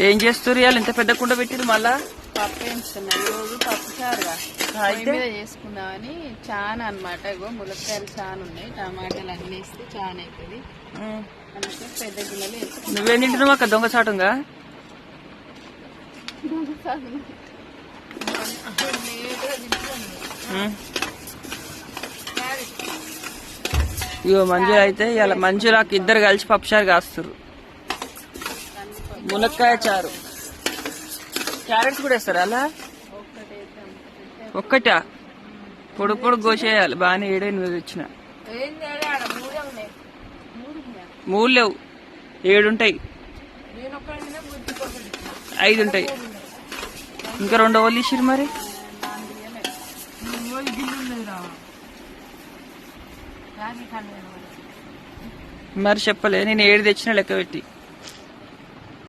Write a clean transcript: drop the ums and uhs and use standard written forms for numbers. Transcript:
ఏం చేస్తారు ఇవాళ ఇంత పెద్ద కుండ పెట్టిరు మళ్ళా? పప్పు వేస్తున్నా రోజు పప్పు చారుగా అయితే మీద చేసుకుందామని చాలా అనమాట. ఇగో ములక్కాయలు చాలా ఉన్నాయి, టమాటాలు అన్ని వేస్తే చాలా అవుతుంది. అందుకే పెద్ద గిన్నెలు వేసుకుంటాం. నువ్వేం తింటున్నావు అక్క దొంగసాటుంగా? ఇగో మంజు అయితే ఇలా మంజులాకి ఇద్దరు కలిసి పప్పుచారు కాస్తారు. మునక్కాయ చారు, క్యారెట్స్ కూడా వేస్తారా అలా? ఒక్కటా? పొడుగు పొడుగు కోసేయాలి బాగానే. 7-8 వచ్చిన 3 లేవు, 7 ఉంటాయి, 5 ఉంటాయి. ఇంకా 2 ఓళ్ళు ఇచ్చిరు మరి. మరి చెప్పలే నేను 7 తెచ్చిన లెక్క పెట్టి.